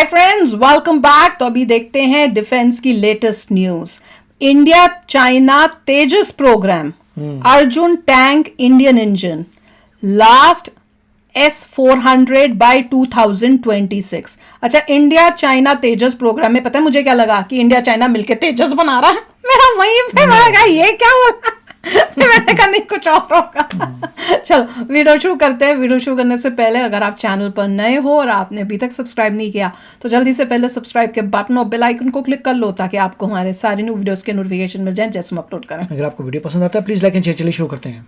Hi friends, welcome back. तो अभी देखते हैं डिफेंस की latest news. India China Tejas programme, Arjun tank Indian engine, last S-400 by 2026। अच्छा, इंडिया चाइना तेजस प्रोग्राम में पता है मुझे क्या लगा कि इंडिया चाइना मिलके तेजस बना रहा है। मेरा वहीं पे मैं लगा ये क्या हुआ। मैंने कहा नहीं कुछ और होगा। चलो वीडियो शुरू करते हैं। वीडियो शुरू करने से पहले अगर आप चैनल पर नए हो और आपने अभी तक सब्सक्राइब नहीं किया तो जल्दी से पहले सब्सक्राइब के बटन और बेल आइकन को क्लिक कर लो ताकि आपको हमारे सारे न्यू वीडियोस के नोटिफिकेशन मिल जाएं जैसे हम अपलोड करें। अगर आपको वीडियो पसंद आता है प्लीज लाइक एंड शेयर। चलिए शुरू करते हैं।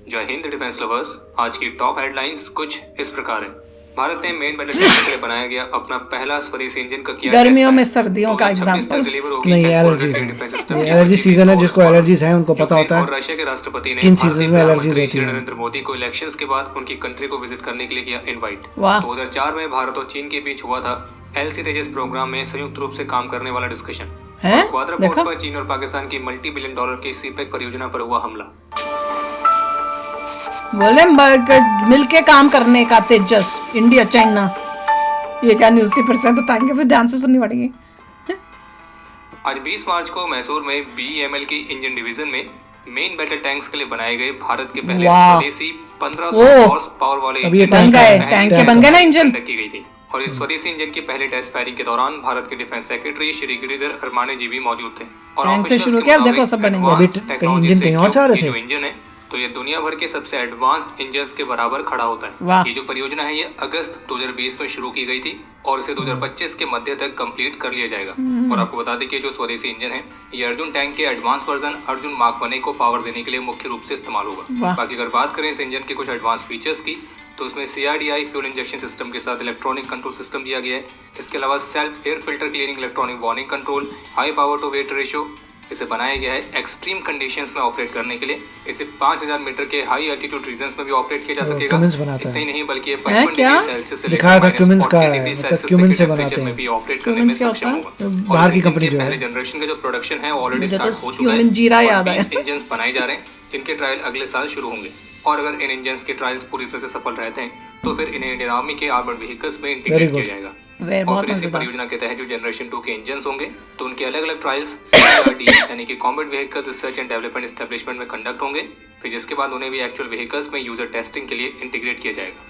जय हिंद डिफेंस लवर्स। आज की टॉप हेडलाइंस कुछ इस प्रकार है। भारत ने मेन बैटल टैंक के लिए बनाया गया अपना पहला स्वदेशी इंजन का किया गर्मियों में सर्दियों का एग्जांपल नहीं, एलर्जी सीजन है। जिसको एलर्जीज हैं उनको पता होता है रशिया के राष्ट्रपति ने किन सीजन में एलर्जीज होती है। नरेंद्र मोदी को इलेक्शंस के बाद उनकी कंट्री को विजिट करने के लिए किया इनवाइट। वाह। 2004 में भारत और चीन के बीच हुआ था एलसी तेजस प्रोग्राम में संयुक्त रूप से काम करने वाला डिस्कशन। क्वाड्रा पोर्ट पर चीन और पाकिस्तान की मल्टी बिलियन डॉलर की सीपेक परियोजना पर हुआ हमला। बोले मिलके काम करने का तेजस इंडिया चाइना। ये क्या न्यूज टिपर से बताएंगे, फिर ध्यान से सुननी पड़ेगी। आज 20 मार्च को मैसूर में बीईएमएल की इंजन डिवीजन में मेन बैटल टैंक्स के लिए बनाए गए भारत के पहले स्वदेशी 1500 हॉर्स पावर वाले टैंक के बन गए ना इंजन की गई थी। और इस स्वदेशी इंजन की पहले टेस्ट फायरिंग के दौरान भारत के डिफेंस सेक्रेटरी श्री गिरिधर अरमाने जी भी मौजूद थे। और टैंक से शुरू किया, देखो सब बनेंगे। अभी इंजन कहीं और जा रहे थे। जो इंजन है तो ये दुनिया भर के सबसे एडवांस्ड इंजन्स के बराबर खड़ा होता है। ये जो परियोजना है ये अगस्त 2020 में शुरू की गई थी और इसे 2025 के मध्य तक कंप्लीट कर लिया जाएगा। और आपको बता दें कि जो स्वदेशी इंजन है ये अर्जुन टैंक के एडवांस वर्जन अर्जुन मार्क 1 को पावर देने के लिए मुख्य रूप से इस्तेमाल होगा। बाकी अगर बात करें इस इंजन के कुछ एडवांस फीचर्स की तो उसमें CRDI फ्यूल इंजेक्शन सिस्टम के साथ इलेक्ट्रॉनिक कंट्रोल सिस्टम दिया गया है। इसके अलावा self air filter cleaning, electronic warning control, high power to weight ratio इसे बनाया गया है एक्सट्रीम कंडीशंस में ऑपरेट करने के लिए। इसे 5000 मीटर के हाई एल्टीट्यूड रीजन्स में भी ऑपरेट किया जा सकेगा। इतना ही नहीं बल्कि ये 55 डिग्री सेल्सियस से लिखा था क्यूमिंस का है, मतलब क्यूमिन से बनाते हैं। भी ऑपरेट करने में सक्षम होगा। बाहर की कंपनी जो है पहले जनरेशन का जो प्रोडक्शन है ऑलरेडी मुझे तो स्टार्ट हो चुका है। क्यूमिन जीरा याद आया। इंजन बनाए जा रहे हैं जिनके ट्रायल अगले साल शुरू होंगे। और अगर इन इंजन्स के ट्रायल्स पूरी तरह से सफल रहते हैं तो फिर इन्हें इंडियन आर्मी के आर्मर्ड व्हीकल्स में इंटीग्रेट किया जाएगा। और फिर इसी परियोजना के तहत जो जनरेशन 2 के इंजन्स होंगे तो उनके अलग अलग ट्रायल्स CRD यानी कि combat vehicle research and development establishment में कंडक्ट होंगे। फिर जिसके बाद उन्हें भी एक्चुअल व्हीकल्स में यूजर टेस्टिंग के लिए इंटीग्रेट किया जाएगा।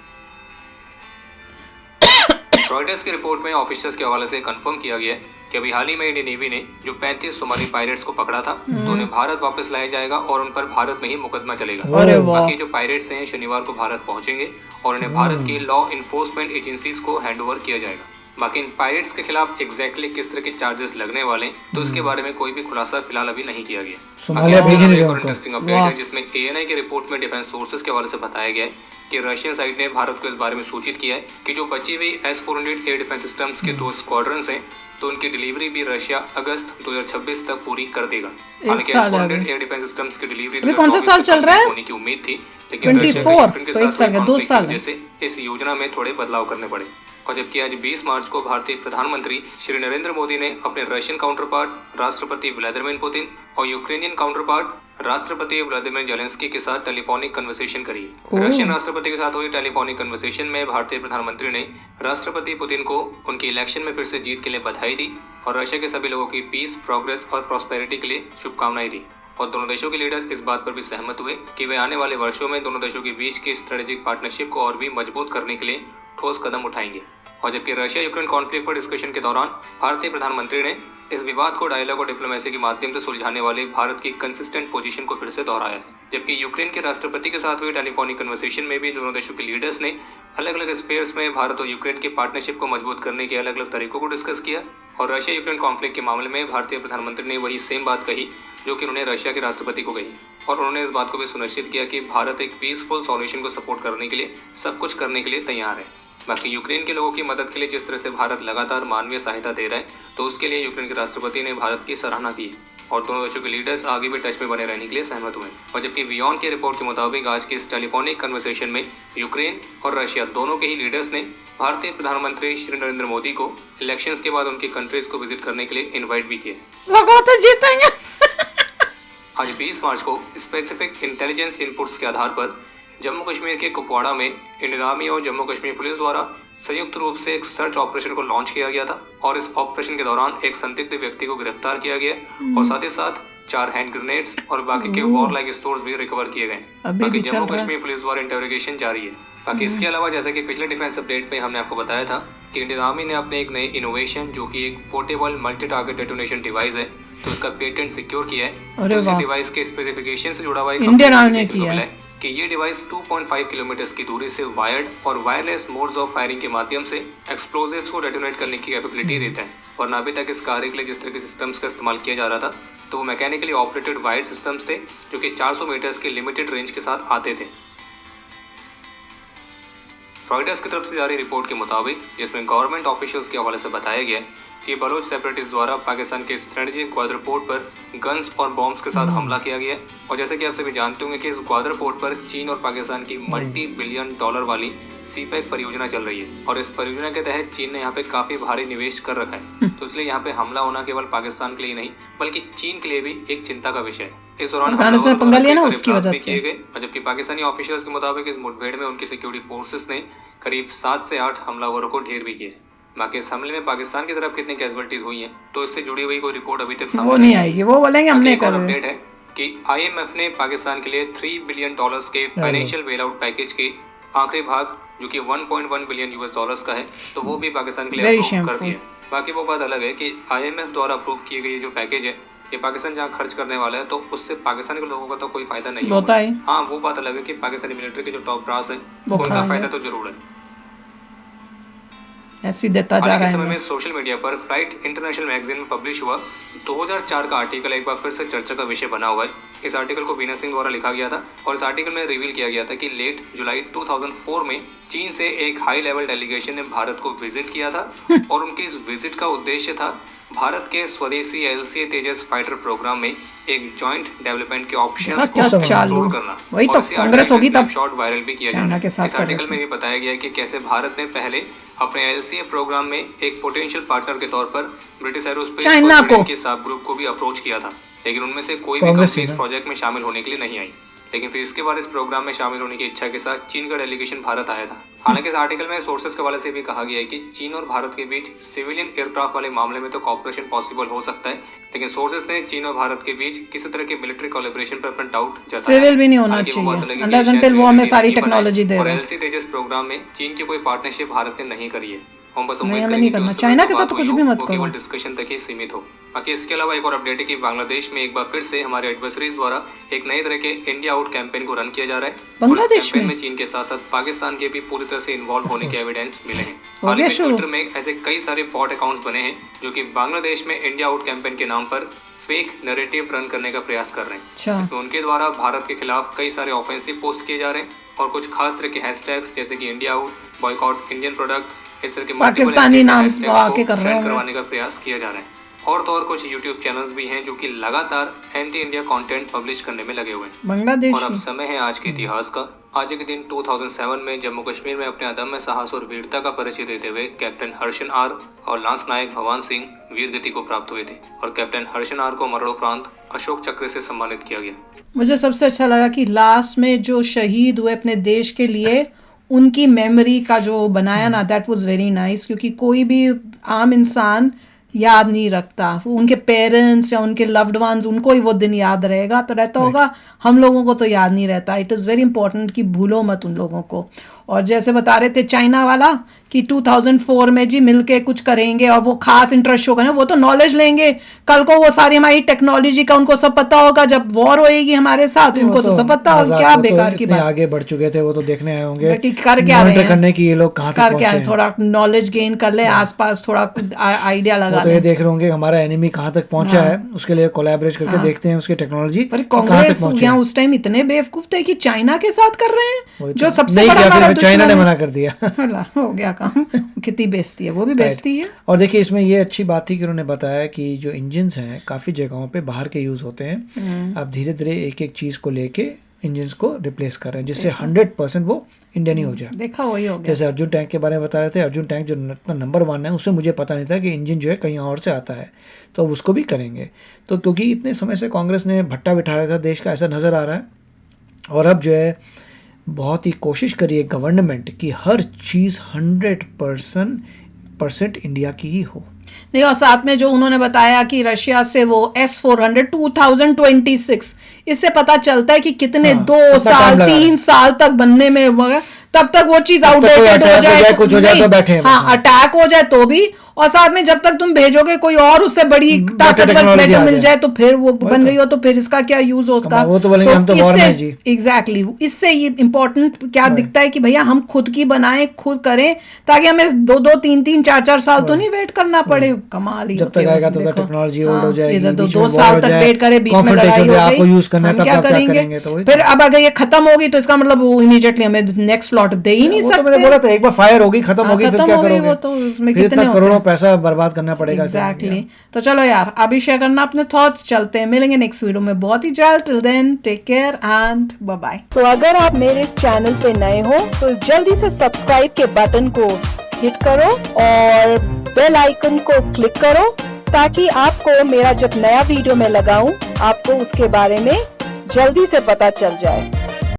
रॉयटर्स की रिपोर्ट में ऑफिसर्स के हवाले से कंफर्म किया गया है कि अभी हाल ही में इंडियन नेवी ने जो 35 सोमाली पायरेट्स को पकड़ा था तो उन्हें भारत वापस लाया जाएगा और उन पर भारत में ही मुकदमा चलेगा। बाकी जो पायरेट्स हैं शनिवार को भारत पहुंचेंगे और उन्हें भारत की लॉ इन्फोर्समेंट एजेंसीज को हैंडओवर किया जाएगा। बाकी इन पायरेट्स के खिलाफ एग्जैक्टली किस तरह के चार्जेस लगने वाले तो उसके बारे में कोई भी खुलासा फिलहाल अभी नहीं किया गया। इंटरेस्टिंग अपडेट है जिसमें ANI की रिपोर्ट में डिफेंस सोर्सेज के हवाले से बताया गया है कि रशियन साइड ने भारत को इस बारे में सूचित किया है कि जो बची हुई S-400 एयर डिफेंस सिस्टम्स के 2 स्क्वाड्रंस हैं तो उनकी डिलीवरी भी रशिया अगस्त 2026 तक पूरी कर देगा। हालांकि S-400 एयर डिफेंस सिस्टम्स की डिलीवरी कौन सा साल चल रहा है होने की उम्मीद थी, लेकिन 24 तो 1 साल का 2 साल जैसे इस योजना में थोड़े बदलाव करने पड़े। और जबकि आज 20 मार्च को भारतीय प्रधानमंत्री श्री नरेंद्र मोदी ने अपने रशियन काउंटर पार्ट राष्ट्रपति व्लादिमीर पुतिन और यूक्रेनियन काउंटर पार्ट राष्ट्रपति व्लादिमीर जेलेंस्की के साथ टेलीफोनिक कन्वर्सेशन करी। रशियन राष्ट्रपति के साथ हुई टेलीफोनिक कन्वर्सेशन में भारतीय प्रधानमंत्री ने राष्ट्रपति पुतिन को उनकी इलेक्शन में फिर से जीत के लिए बधाई दी और रशिया के सभी लोगों की पीस, प्रोग्रेस और प्रॉस्पेरिटी के लिए शुभकामनाएं दी। और दोनों देशों के लीडर्स इस बात पर भी सहमत हुए कि वे आने वाले वर्षों में दोनों देशों के बीच की स्ट्रेटेजिक पार्टनरशिप को और भी मजबूत करने के लिए ठोस कदम उठाएंगे। और जबकि रशिया यूक्रेन कॉन्फ्लिक्ट पर डिस्कशन के दौरान भारतीय प्रधानमंत्री ने इस विवाद को डायलॉग और डिप्लोमेसी के माध्यम से सुलझाने वाले भारत की कंसिस्टेंट पोजीशन को फिर से दोहराया है। जबकि यूक्रेन के राष्ट्रपति के साथ हुई टेलीफोनिक कन्वर्सेशन में भी दोनों देशों के लीडर्स ने अलग अलग स्फीयर्स में भारत और यूक्रेन की पार्टनरशिप को मजबूत करने के अलग अलग तरीकों को डिस्कस किया। और रशिया यूक्रेन कॉन्फ्लिक्ट के मामले में भारतीय प्रधानमंत्री ने वही सेम बात कही जो कि उन्होंने रशिया के राष्ट्रपति को कही। और उन्होंने इस बात को भी सुनिश्चित किया कि भारत एक पीसफुल सॉल्यूशन को सपोर्ट करने के लिए सब कुछ करने के लिए तैयार है। बाकी यूक्रेन के लोगों की मदद के लिए जिस तरह से भारत लगातार मानवीय सहायता दे रहा है तो उसके लिए यूक्रेन के राष्ट्रपति ने भारत की सराहना की और दोनों देशों के लीडर्स आगे भी टच में बने रहने के लिए सहमत हुए। और जबकि वियॉन की रिपोर्ट के मुताबिक आज की इस टेलीफोनिक कन्वर्सेशन में यूक्रेन और रशिया दोनों के ही लीडर्स ने भारतीय प्रधानमंत्री श्री नरेंद्र मोदी को इलेक्शंस के बाद उनकी कंट्रीज को विजिट करने के लिए इन्वाइट भी किया। जीतेंगे। आज 20 मार्च को स्पेसिफिक इंटेलिजेंस इनपुट्स के आधार पर जम्मू कश्मीर के कुपवाड़ा में इंडियन आर्मी और जम्मू कश्मीर पुलिस द्वारा संयुक्त रूप से एक सर्च ऑपरेशन को लॉन्च किया गया था और इस ऑपरेशन के दौरान एक संदिग्ध व्यक्ति को गिरफ्तार किया गया और साथ ही साथ 4 हैंड ग्रेनेड्स और बाकी के वॉर लाइक स्टोर्स भी रिकवर किए गए। बाकी जम्मू कश्मीर पुलिस द्वारा इंटरोगेशन जारी है। बाकी इसके अलावा जैसे कि पिछले डिफेंस अपडेट में हमने आपको बताया था कि इंडियन आर्मी ने अपने एक नए इनोवेशन जो कि एक portable multi target detonation device है तो उसका पेटेंट सिक्योर किया है। तो इस डिवाइस के स्पेसिफिकेशन से जुड़ा हुआ इंडियन आर्मी ने किया है कि ये डिवाइस 2.5 किलोमीटर की दूरी से वायर्ड और वायरलेस मोड्स ऑफ फायरिंग के माध्यम से एक्सप्लोजिव्स को डेटोनेट करने की कैपेबिलिटी देता है। और अभी तक इस कार्य के लिए जिस तरह के सिस्टम्स का इस्तेमाल किया जा रहा था तो वो मैकेनिकली ऑपरेटेड वायर्ड सिस्टम्स थे जो कि 400 मीटर्स के लिमिटेड रेंज के साथ आते थे। रॉयटर्स की तरफ से जारी रिपोर्ट के मुताबिक जिसमें गवर्नमेंट ऑफिशियल्स के हवाले से बताया गया कि बलोच सेपरेटिस्ट द्वारा पाकिस्तान के स्ट्रेटेजिक ग्वादर पोर्ट पर गन्स और बॉम्ब्स के साथ हमला किया गया और जैसे कि आप सभी जानते होंगे कि इस ग्वादर पोर्ट पर चीन और पाकिस्तान की मल्टी बिलियन डॉलर वाली सीपैक परियोजना चल रही है और इस परियोजना के तहत चीन ने यहाँ पे काफी भारी निवेश कर रखा है। तो इसलिए यहाँ पे हमला होना केवल पाकिस्तान के लिए नहीं बल्कि चीन के लिए भी एक चिंता का विषय है। इस दौरान पंगा लिया ना उसकी वजह से जबकि पाकिस्तानी ऑफिशियल्स के मुताबिक इस मुठभेड़ में उनकी सिक्योरिटी फोर्सेस ने करीब 7 से 8 हमलावरों को ढेर भी किया। बाकी इस हमले में पाकिस्तान की तरफ कितनी कैजुअलिटीज हुई हैं तो इससे जुड़ी हुई कोई रिपोर्ट अभी तक सामने नहीं आएगी, वो बोलेंगे हमने एक अपडेट है कि IMF ने पाकिस्तान के लिए $3 बिलियन के फाइनेंशियल बेल आउट पैकेज के आखिरी भाग जो कि 1.1 बिलियन US का है तो वो भी पाकिस्तान के लिए अप्रूव कर दिया। बाकी वो बात अलग है कि IMF द्वारा अप्रूव किए गए जो पैकेज है ये पाकिस्तान जहाँ खर्च करने वाला है तो उससे पाकिस्तान के लोगों का तो कोई फायदा नहीं होता है। हाँ वो बात अलग है कि पाकिस्तानी मिलिट्री के जो टॉप ब्रास है उनका फायदा तो जरूर है। ऐसी देता जा रहा है। समय में सोशल मीडिया पर फ्लाइट इंटरनेशनल मैगजीन में पब्लिश हुआ 2004 का आर्टिकल एक बार फिर से चर्चा का विषय बना हुआ है। इस आर्टिकल को बीना सिंह द्वारा लिखा गया था और इस आर्टिकल में रिवील किया गया था कि लेट जुलाई 2004 में चीन से एक हाई लेवल डेलीगेशन ने भारत को विजिट किया था और उनके इस विजिट का उद्देश्य था भारत के स्वदेशी LCA तेजस फाइटर प्रोग्राम में एक जॉइंट डेवलपमेंट के ऑप्शंस को एक्सप्लोर करना। वही तो कांग्रेस होगी तब शॉर्ट वायरल भी किया जाना के साथ। इस आर्टिकल में भी बताया गया कि कैसे भारत ने पहले अपने LCA प्रोग्राम में एक पोटेंशियल पार्टनर के तौर पर ब्रिटिश एरोस्पेस के सब ग्रुप को भी अप्रोच किया था लेकिन उनमें से कोई भी कंपनी इस प्रोजेक्ट में शामिल होने के लिए नहीं आई। लेकिन फिर इसके बाद इस प्रोग्राम में शामिल होने की इच्छा के साथ चीन का डेलीगेशन भारत आया था। हालांकि इस आर्टिकल में सोर्सेस के हवाले से भी कहा गया है कि चीन और भारत के बीच सिविलियन एयरक्राफ्ट वाले मामले में तो कॉपरेशन पॉसिबल हो सकता है लेकिन सोर्सेस ने चीन और भारत के बीच किसी तरह के मिलिट्री कोलैबोरेशन पर अपना डाउट जताया। सिविल भी नहीं होना चाहिए अनलेस अंटिल वो हमें सारी टेक्नोलॉजी दे रहे हैं। LCA तेजस प्रोग्राम में चीन की कोई पार्टनरशिप भारत ने नहीं करी है। हम बस नहीं हमें नहीं करना, चाइना के साथ तो कुछ भी मत करो, केवल डिस्कशन तक ही सीमित हो। बाकी इसके अलावा एक और अपडेट है कि बांग्लादेश में एक बार फिर से हमारे एडवर्सरीज द्वारा एक नए तरह के इंडिया आउट कैंपेन को रन किया जा रहा है। बांग्लादेश में चीन के साथ साथ पाकिस्तान के भी पूरी तरह से इन्वॉल्व होने के एविडेंस मिले हैं। हालांकि ट्विटर में ऐसे कई सारे बॉट अकाउंट्स बने हैं जो कि बांग्लादेश में इंडिया आउट कैंपेन के नाम पर फेक नैरेटिव रन करने का प्रयास कर रहे हैं। इसमें उनके द्वारा भारत के खिलाफ कई सारे ऑफेंसिव पोस्ट किए जा रहे हैं और कुछ खास तरह के हैशटैग्स जैसे कि India out, boycott Indian products, इस तरह के पाकिस्तानी नाम आके कर रहे हैं करवाने का प्रयास किया जा रहा है। और तो और कुछ YouTube चैनल्स भी हैं जो कि लगातार एंटी इंडिया कंटेंट पब्लिश करने में लगे हुए हैं। बांग्लादेश और अब समय है आज के इतिहास का। आज के दिन 2007 में जम्मू कश्मीर में अपने अदम्य साहस और वीरता का परिचय देते हुए कैप्टन हर्षन आर और लांस नायक भवान सिंह वीर गति को प्राप्त हुए थे और कैप्टन हर्षन आर को मरणोपरांत अशोक चक्र से सम्मानित किया गया। मुझे सबसे अच्छा लगा कि लास्ट में जो शहीद हुए अपने देश के लिए उनकी मेमोरी का जो बनाया ना, दैट वाज वेरी नाइस, क्योंकि कोई भी आम इंसान याद नहीं रखता, उनके पेरेंट्स या उनके लव्ड वंस उनको ही वो दिन याद रहेगा तो रहता होगा, हम लोगों को तो याद नहीं रहता। इट इज़ वेरी इंपॉर्टेंट कि भूलो मत उन लोगों को। और जैसे बता रहे थे चाइना वाला कि 2004 में जी मिलके कुछ करेंगे और वो खास इंटरेस्ट शो करेंगे, वो तो नॉलेज लेंगे, कल को वो सारी हमारी टेक्नोलॉजी का उनको सब पता होगा, जब वॉर होएगी हमारे साथ उनको तो सब पता होगा। क्या बेकार की बात, आगे बढ़ चुके थे वो तो देखने आए होंगे कर क्या रहे हैं, करने की ये लोग कहां तक पहुंचे हैं, थोड़ा नॉलेज गेन कर ले, आसपास थोड़ा आइडिया लगा तो ये देख रहे होंगे हमारा एनिमी कहां तक पहुंचा है, उसके लिए कोलैबोरेट करके देखते हैं उसकी टेक्नोलॉजी। पर कांग्रेस यहाँ उस टाइम इतने बेवकूफ थे कि चाइना के साथ कर रहे हैं जो सबसे बड़ा, चाइना ने मना कर दिया हो गया काम। कितनी बेइज्जती है, वो भी बेइज्जती है। और देखिए इसमें ये अच्छी बात थी कि उन्होंने बताया कि जो इंजन्स हैं काफ़ी जगहों पे बाहर के यूज़ होते हैं, अब धीरे धीरे एक एक चीज़ को लेके इंजन्स को रिप्लेस कर रहे हैं जिससे 100% वो इंडियन ही हो जाए। देखा वही हो गया। जैसे अर्जुन टैंक के बारे में बता रहे थे, अर्जुन टैंक जो नंबर 1 है उससे मुझे पता नहीं था कि इंजन जो है कहीं और से आता है, तो उसको भी करेंगे। तो क्योंकि इतने समय से कांग्रेस ने भट्टा बिठा रहा था देश का, ऐसा नज़र आ रहा है। और अब जो है बहुत ही कोशिश करी है गवर्नमेंट कि हर चीज़ 100% इंडिया की ही हो। नहीं, और साथ में जो उन्होंने बताया कि रशिया से वो S-400 2026, इससे पता चलता है कि कितने 2 साल 3 साल तक बनने में, मगर तब तक वो चीज आउटडेटेड हो जाए, कुछ हो जाए तो बैठे हैं। हाँ, अटैक हो जाए तो भी, और साथ में जब तक तुम भेजोगे कोई और उससे बड़ी ताकतवर मेटल मिल जाए तो फिर वो बन गई हो, तो फिर इसका क्या यूज हो उसका। वो तो बोलेंगे हम तो वॉर में जी। एग्जैक्टली, इससे ये इंपॉर्टेंट क्या दिखता है कि भैया हम खुद की बनाएं, खुद करें, ताकि हमें 2-2 3-3 4-4 साल तो नहीं वेट करना पड़े। कमाल ही, जब तक आएगा तो टेक्नोलॉजी ओल्ड हो जाएगी, इधर तो 2 साल तक वेट करे, बीच में लड़ाई हो गई, यूज करना है, हम क्या करेंगे फिर। अब अगर ये खत्म होगी तो इसका मतलब वो इमीडिएटली हमें नेक्स्ट स्लॉट दे ही नहीं सकते। मैंने बोला था एक बार फायर होगी, खत्म होगी, फिर क्या करोगे? वो तो उसमें फिर कितने करोड़ों पैसा बर्बाद करना पड़ेगा। एग्जैक्टली। तो चलो यार, अभी शेयर करना अपने थॉट्स, चलते हैं, मिलेंगे नेक्स्ट वीडियो में बहुत ही जल्द। Till then take care and bye bye. तो अगर आप मेरे इस चैनल पे नए हो तो जल्दी से सब्सक्राइब के बटन को हिट करो और बेल आइकन को क्लिक करो, ताकि आपको मेरा जब नया वीडियो मैं लगाऊं आपको उसके बारे में जल्दी से पता चल जाए।